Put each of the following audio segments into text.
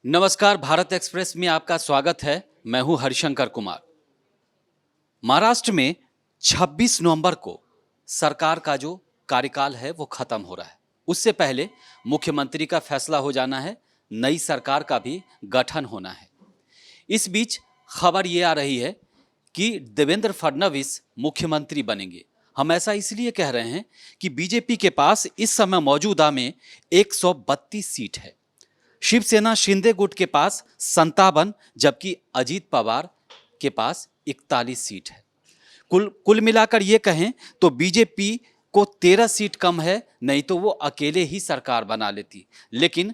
नमस्कार, भारत एक्सप्रेस में आपका स्वागत है। मैं हूं हरिशंकर कुमार। महाराष्ट्र में 26 नवंबर को सरकार का जो कार्यकाल है वो खत्म हो रहा है। उससे पहले मुख्यमंत्री का फैसला हो जाना है, नई सरकार का भी गठन होना है। इस बीच खबर ये आ रही है कि देवेंद्र फडणवीस मुख्यमंत्री बनेंगे। हम ऐसा इसलिए कह रहे हैं कि बीजेपी के पास इस समय मौजूदा में 132 सीट है। शिवसेना शिंदे गुट के पास 57, जबकि अजीत पवार के पास 41 सीट है। कुल मिलाकर ये कहें तो बीजेपी को 13 सीट कम है, नहीं तो वो अकेले ही सरकार बना लेती। लेकिन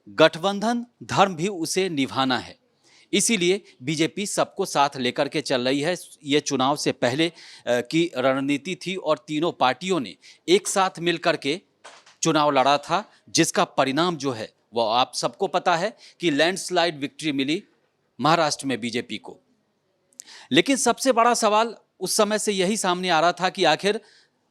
गठबंधन धर्म भी उसे निभाना है, इसीलिए बीजेपी सबको साथ लेकर के चल रही है। ये चुनाव से पहले की रणनीति थी और तीनों पार्टियों ने एक साथ मिलकर के चुनाव लड़ा था, जिसका परिणाम जो है वो आप सबको पता है कि लैंडस्लाइड विक्ट्री मिली महाराष्ट्र में बीजेपी को। लेकिन सबसे बड़ा सवाल उस समय से यही सामने आ रहा था कि आखिर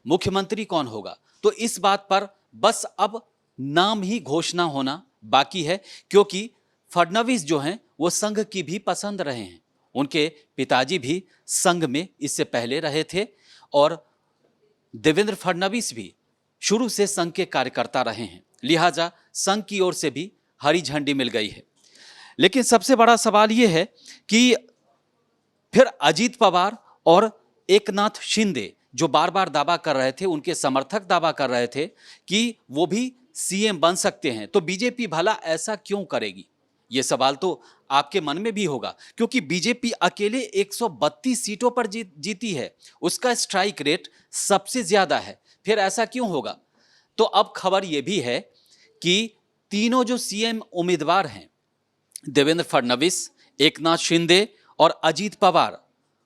मुख्यमंत्री कौन होगा। तो इस बात पर बस अब नाम ही घोषणा होना बाकी है, क्योंकि फडणवीस जो हैं वो संघ की भी पसंद रहे हैं। उनके पिताजी भी संघ में इससे पहले रहे थे और देवेंद्र फडणवीस भी शुरू से संघ के कार्यकर्ता रहे हैं, लिहाजा संघ की ओर से भी हरी झंडी मिल गई है। लेकिन सबसे बड़ा सवाल यह है कि फिर अजीत पवार और एकनाथ शिंदे जो बार बार दावा कर रहे थे, उनके समर्थक दावा कर रहे थे कि वो भी सीएम बन सकते हैं, तो बीजेपी भला ऐसा क्यों करेगी? ये सवाल तो आपके मन में भी होगा, क्योंकि बीजेपी अकेले 132 सीटों पर जीती है। उसका स्ट्राइक रेट सबसे ज्यादा है, फिर ऐसा क्यों होगा? तो अब खबर यह भी है कि तीनों जो सीएम उम्मीदवार हैं, देवेंद्र फडणवीस, एकनाथ शिंदे और अजीत पवार,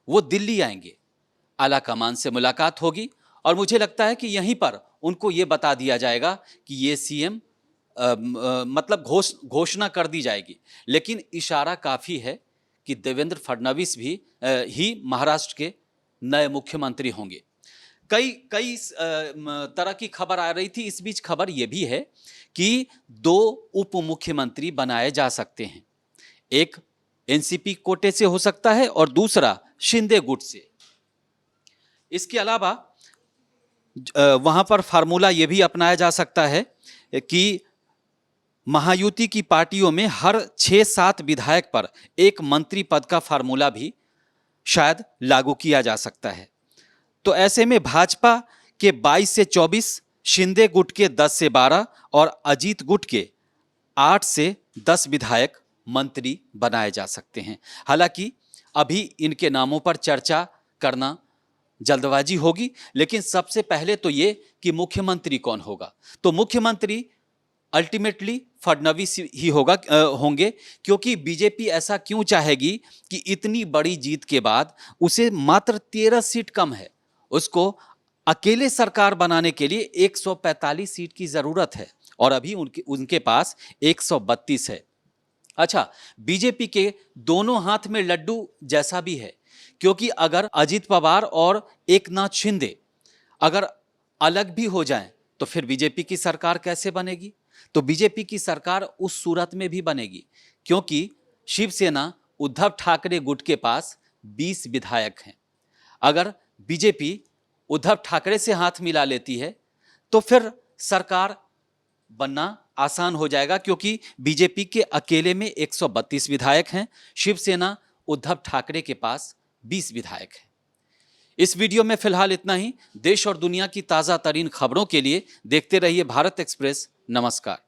वो दिल्ली आएंगे। आला कमान से मुलाकात होगी और मुझे लगता है कि यहीं पर उनको ये बता दिया जाएगा कि ये सीएम मतलब घोषणा कर दी जाएगी। लेकिन इशारा काफ़ी है कि देवेंद्र फडणवीस भी ही महाराष्ट्र के नए मुख्यमंत्री होंगे। कई तरह की खबर आ रही थी। इस बीच खबर यह भी है कि 2 उप मुख्यमंत्री बनाए जा सकते हैं। एक एनसीपी कोटे से हो सकता है और दूसरा शिंदे गुट से। इसके अलावा वहां पर फार्मूला यह भी अपनाया जा सकता है कि महायुति की पार्टियों में हर 6-7 विधायक पर एक मंत्री पद का फार्मूला भी शायद लागू किया जा सकता है। तो ऐसे में भाजपा के 22 से 24, शिंदे गुट के 10 से 12 और अजीत गुट के 8 से 10 विधायक मंत्री बनाए जा सकते हैं। हालांकि अभी इनके नामों पर चर्चा करना जल्दबाजी होगी, लेकिन सबसे पहले तो ये कि मुख्यमंत्री कौन होगा। तो मुख्यमंत्री अल्टीमेटली फडणवीस ही होंगे, क्योंकि बीजेपी ऐसा क्यों चाहेगी कि इतनी बड़ी जीत के बाद उसे मात्र 13 सीट कम है, उसको अकेले सरकार बनाने के लिए 145 सीट की जरूरत है और अभी उनके पास 132 है। अच्छा, बीजेपी के दोनों हाथ में लड्डू जैसा भी है, क्योंकि अगर अजीत पवार और एकनाथ शिंदे अगर अलग भी हो जाएं तो फिर बीजेपी की सरकार कैसे बनेगी? तो बीजेपी की सरकार उस सूरत में भी बनेगी क्योंकि शिवसेना उद्धव ठाकरे गुट के पास 20 विधायक हैं। अगर बीजेपी उद्धव ठाकरे से हाथ मिला लेती है तो फिर सरकार बनना आसान हो जाएगा, क्योंकि बीजेपी के अकेले में 132 विधायक हैं, शिवसेना उद्धव ठाकरे के पास 20 विधायक हैं। इस वीडियो में फिलहाल इतना ही। देश और दुनिया की ताज़ा तरीन खबरों के लिए देखते रहिए भारत एक्सप्रेस। नमस्कार।